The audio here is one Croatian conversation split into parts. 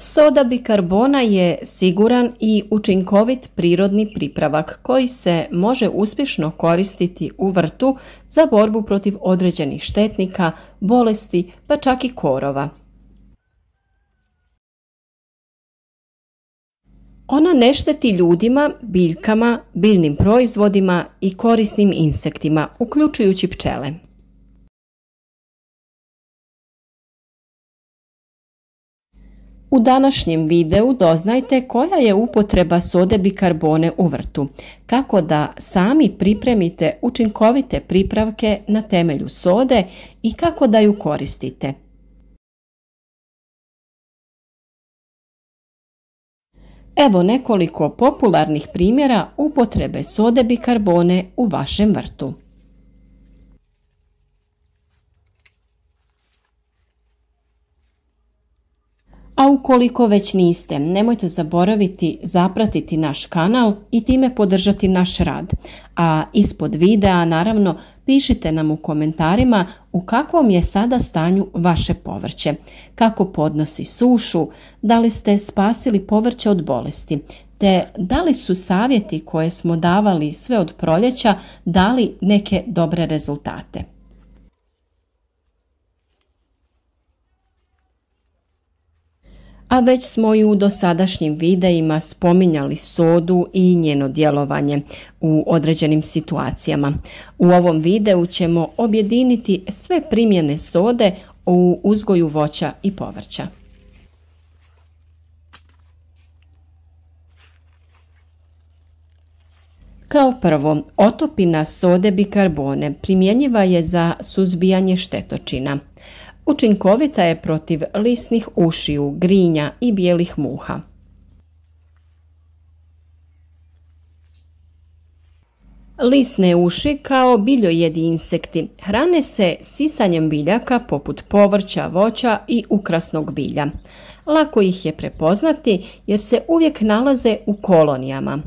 Soda bikarbona je siguran i učinkovit prirodni pripravak koji se može uspješno koristiti u vrtu za borbu protiv određenih štetnika, bolesti pa čak i korova. Ona ne šteti ljudima, biljkama, biljnim proizvodima i korisnim insektima, uključujući pčele. U današnjem videu doznajte koja je upotreba sode bikarbone u vrtu, kako da sami pripremite učinkovite pripravke na temelju sode i kako da ju koristite. Evo nekoliko popularnih primjera upotrebe sode bikarbone u vašem vrtu. A ukoliko već niste, nemojte zaboraviti zapratiti naš kanal i time podržati naš rad. A ispod videa, naravno, pišite nam u komentarima u kakvom je sada stanju vaše povrće, kako podnosi sušu, da li ste spasili povrće od bolesti, te da li su savjeti koje smo davali sve od proljeća dali neke dobre rezultate. A već smo i u dosadašnjim videima spominjali sodu i njeno djelovanje u određenim situacijama. U ovom videu ćemo objediniti sve primjene sode u uzgoju voća i povrća. Kao prvo, otopina sode bikarbone primjenjiva je za suzbijanje štetočina. Učinkovita je protiv lisnih ušiju, grinja i bijelih muha. Lisne uši kao biljojedi insekti hrane se sisanjem biljaka poput povrća, voća i ukrasnog bilja. Lako ih je prepoznati jer se uvijek nalaze u kolonijama.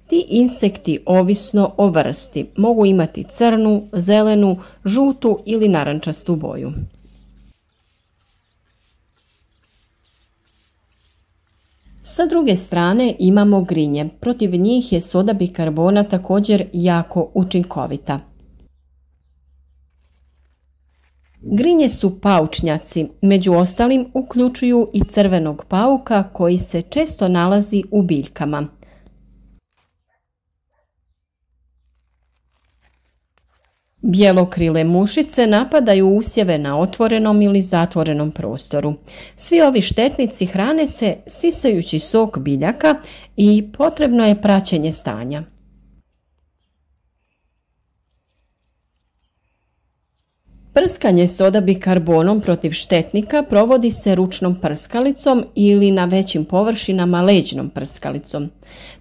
Ti insekti, ovisno o vrsti, mogu imati crnu, zelenu, žutu ili narančastu boju. Sa druge strane imamo grinje. Protiv njih je soda bikarbona također jako učinkovita. Grinje su paučnjaci, među ostalim uključuju i crvenog pauka koji se često nalazi u biljkama. Bijelokrile mušice napadaju usjeve na otvorenom ili zatvorenom prostoru. Svi ovi štetnici hrane se sisajući sok biljaka i potrebno je praćenje stanja. Prskanje soda bikarbonom protiv štetnika provodi se ručnom prskalicom ili na većim površinama leđnom prskalicom.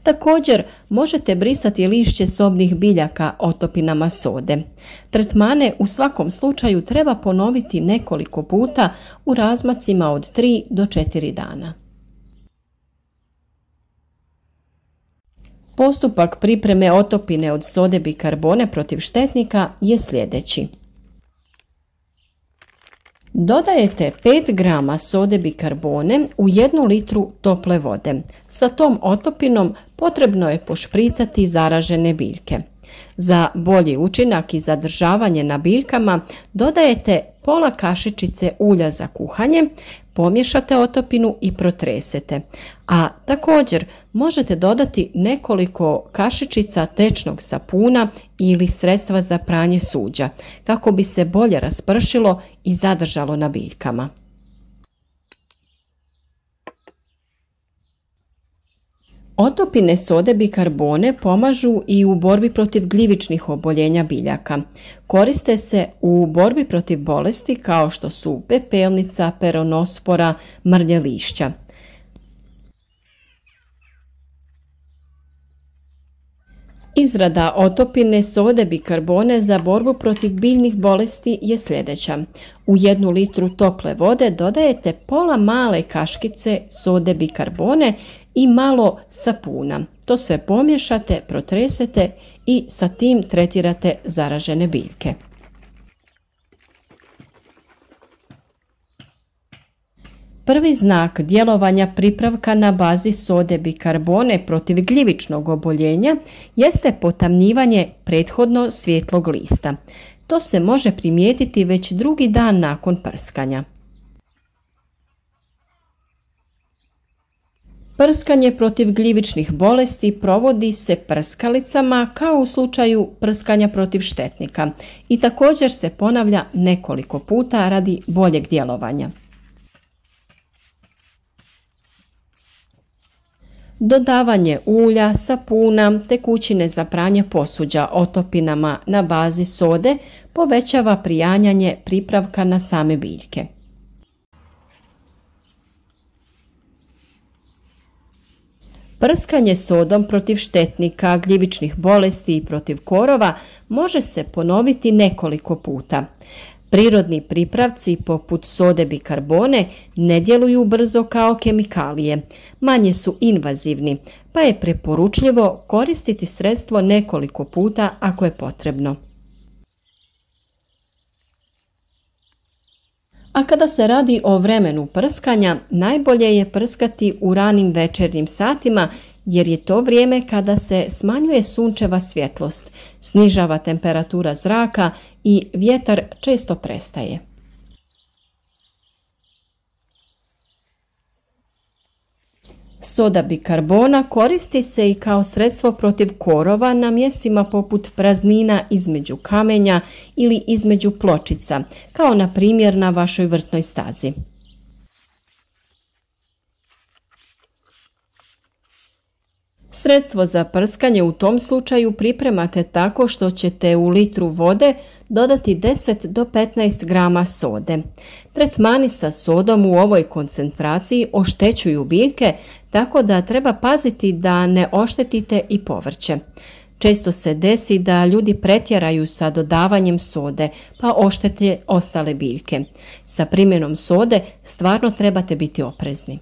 Također možete brisati lišće sobnih biljaka otopinama sode. Tretmane u svakom slučaju treba ponoviti nekoliko puta u razmacima od 3 do 4 dana. Postupak pripreme otopine od sode bikarbone protiv štetnika je sljedeći. Dodajete 5 grama sode bikarbone u 1 litru tople vode. Sa tom otopinom potrebno je pošpricati zaražene biljke. Za bolji učinak i zadržavanje na biljkama dodajete pola kašičice ulja za kuhanje, pomiješate otopinu i protresete. A također možete dodati nekoliko kašičica tečnog sapuna ili sredstva za pranje suđa, kako bi se bolje raspršilo i zadržalo na biljkama. Otopine sode bikarbone pomažu i u borbi protiv gljivičnih oboljenja biljaka. Koriste se u borbi protiv bolesti kao što su pepelnica, peronospora, mrlje lišća. Izrada otopine sode bikarbone za borbu protiv biljnih bolesti je sljedeća. U 1 litru tople vode dodajete pola male kaškice sode bikarbone i malo sapuna. To sve pomiješate, protresete i sa tim tretirate zaražene biljke. Prvi znak djelovanja pripravka na bazi sode bikarbone protiv gljivičnog oboljenja jeste potamnjivanje prethodno svjetlog lista. To se može primijetiti već drugi dan nakon prskanja. Prskanje protiv gljivičnih bolesti provodi se prskalicama kao u slučaju prskanja protiv štetnika i također se ponavlja nekoliko puta radi boljeg djelovanja. Dodavanje ulja, sapuna, tekućine za pranje posuđa otopinama na bazi sode povećava prijanjanje pripravka na same biljke. Prskanje sodom protiv štetnika, gljivičnih bolesti i protiv korova može se ponoviti nekoliko puta. Prirodni pripravci poput sode bikarbone ne djeluju brzo kao kemikalije, manje su invazivni, pa je preporučljivo koristiti sredstvo nekoliko puta ako je potrebno. A kada se radi o vremenu prskanja, najbolje je prskati u ranim večernjim satima jer je to vrijeme kada se smanjuje sunčeva svjetlost, snižava temperatura zraka i vjetar često prestaje. Soda bikarbona koristi se i kao sredstvo protiv korova na mjestima poput praznina između kamenja ili između pločica, kao na primjer na vašoj vrtnoj stazi. Sredstvo za prskanje u tom slučaju pripremate tako što ćete u litru vode dodati 10 do 15 grama sode. Tretmani sa sodom u ovoj koncentraciji oštećuju biljke, tako da treba paziti da ne oštetite i povrće. Često se desi da ljudi pretjeraju sa dodavanjem sode, pa oštete ostale biljke. Sa primjenom sode stvarno trebate biti oprezni.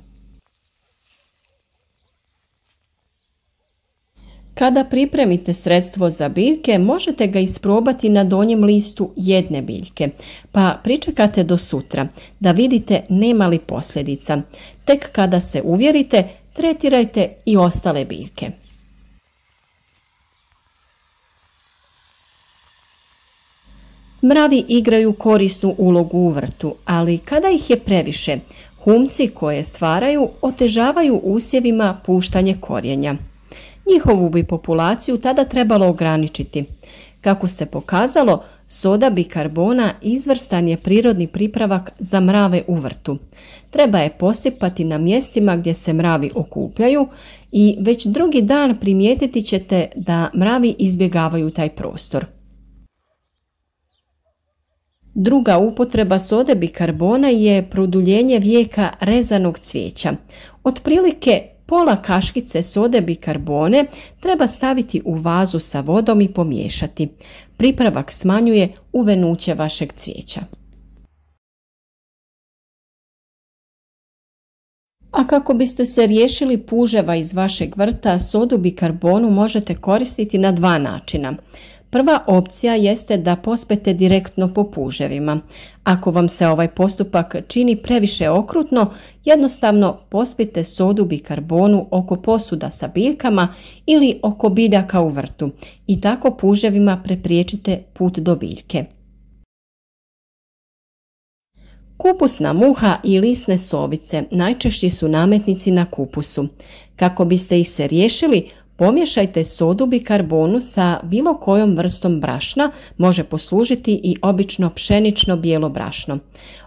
Kada pripremite sredstvo za biljke, možete ga isprobati na donjem listu jedne biljke, pa pričekate do sutra da vidite nema li posljedica. Tek kada se uvjerite, tretirajte i ostale biljke. Mravi igraju korisnu ulogu u vrtu, ali kada ih je previše, humci koje stvaraju otežavaju usjevima puštanje korijenja. Njihovu bi populaciju tada trebalo ograničiti. Kako se pokazalo, soda bikarbona izvrstan je prirodni pripravak za mrave u vrtu. Treba je posipati na mjestima gdje se mravi okupljaju i već drugi dan primijetiti ćete da mravi izbjegavaju taj prostor. Druga upotreba sode bikarbona je produljenje vijeka rezanog cvijeća. Otprilike pola kaškice sode bikarbone treba staviti u vazu sa vodom i pomiješati. Pripravak smanjuje uvenuće vašeg cvijeća. A kako biste se riješili puževa iz vašeg vrta, sodu bikarbonu možete koristiti na dva načina. Prva opcija jeste da pospete direktno po puževima. Ako vam se ovaj postupak čini previše okrutno, jednostavno pospite sodu bikarbonu oko posuda sa biljkama ili oko biljaka u vrtu i tako puževima prepriječite put do biljke. Kupusna muha i lisne sovice najčešći su nametnici na kupusu. Kako biste ih se riješili, pomiješajte sodu bikarbonu sa bilo kojom vrstom brašna, može poslužiti i obično pšenično bijelo brašno.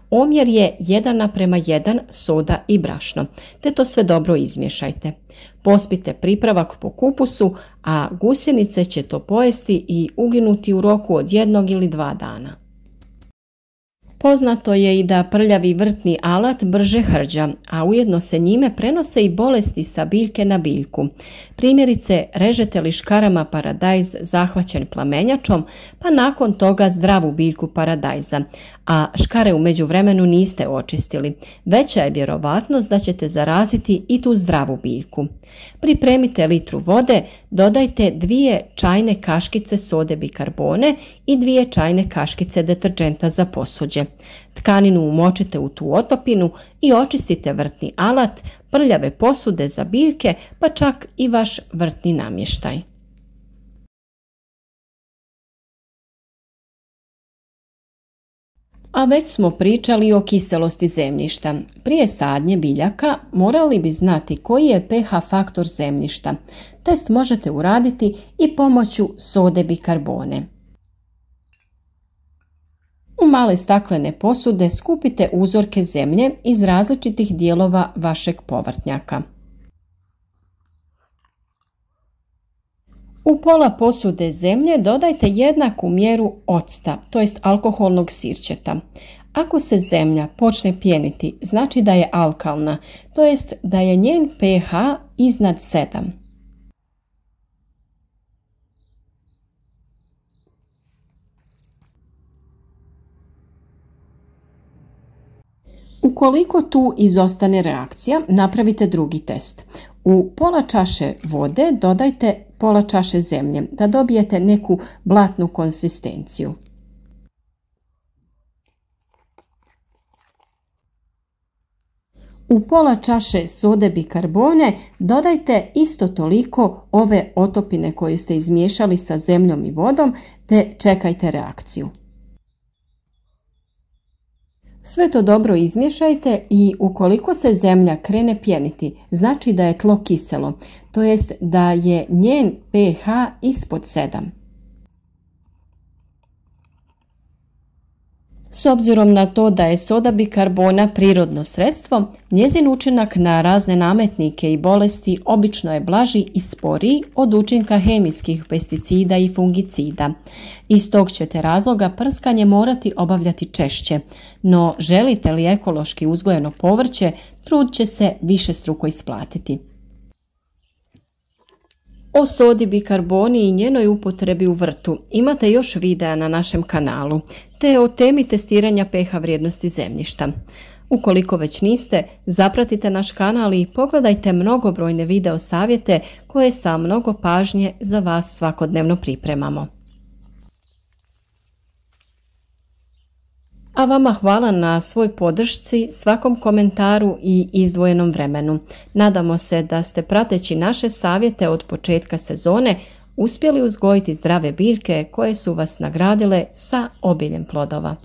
Omjer je 1:1 soda i brašno, te to sve dobro izmiješajte. Pospite pripravak po kupusu, a gusjenice će to pojesti i uginuti u roku od 1 ili 2 dana. Poznato je i da prljavi vrtni alat brže hrđa, a ujedno se njime prenose i bolesti sa biljke na biljku. Primjerice, režete li škarama paradajz zahvaćen plamenjačom, pa nakon toga zdravu biljku paradajza, a škare u međuvremenu niste očistili. Veća je vjerovatnost da ćete zaraziti i tu zdravu biljku. Pripremite litru vode, dodajte 2 čajne kaškice sode bikarbone i 2 čajne kaškice deterdženta za posuđe. Tkaninu umočite u tu otopinu i očistite vrtni alat, prljave posude za biljke, pa čak i vaš vrtni namještaj. A već smo pričali o kiselosti zemljišta. Prije sadnje biljaka morali bi znati koji je pH faktor zemljišta. Test možete uraditi i pomoću sode bikarbone. U male staklene posude skupite uzorke zemlje iz različitih dijelova vašeg povrtnjaka. U pola posude zemlje dodajte jednaku mjeru octa, to jest alkoholnog sirćeta. Ako se zemlja počne pjeniti, znači da je alkalna, to jest da je njen pH iznad 7. Ukoliko tu izostane reakcija, napravite drugi test. U pola čaše vode dodajte pola čaše zemlje da dobijete neku blatnu konsistenciju. U pola čaše sode bikarbone dodajte isto toliko ove otopine koju ste izmiješali sa zemljom i vodom te čekajte reakciju. Sve to dobro izmiješajte i ukoliko se zemlja krene pjeniti, znači da je tlo kiselo, to jest da je njen pH ispod 7. S obzirom na to da je soda bikarbona prirodno sredstvo, njezin učinak na razne nametnike i bolesti obično je blaži i sporiji od učinka hemijskih pesticida i fungicida. Iz tog ćete razloga prskanje morati obavljati češće, no želite li ekološki uzgojeno povrće, trud će se višestruko isplatiti. O sodi bikarboni i njenoj upotrebi u vrtu imate još videa na našem kanalu, te o temi testiranja pH vrijednosti zemljišta. Ukoliko već niste, zapratite naš kanal i pogledajte mnogobrojne video savjete koje sa mnogo pažnje za vas svakodnevno pripremamo. A vama hvala na svoj podršci, svakom komentaru i izdvojenom vremenu. Nadamo se da ste prateći naše savjete od početka sezone uspjeli uzgojiti zdrave biljke koje su vas nagradile sa obiljem plodova.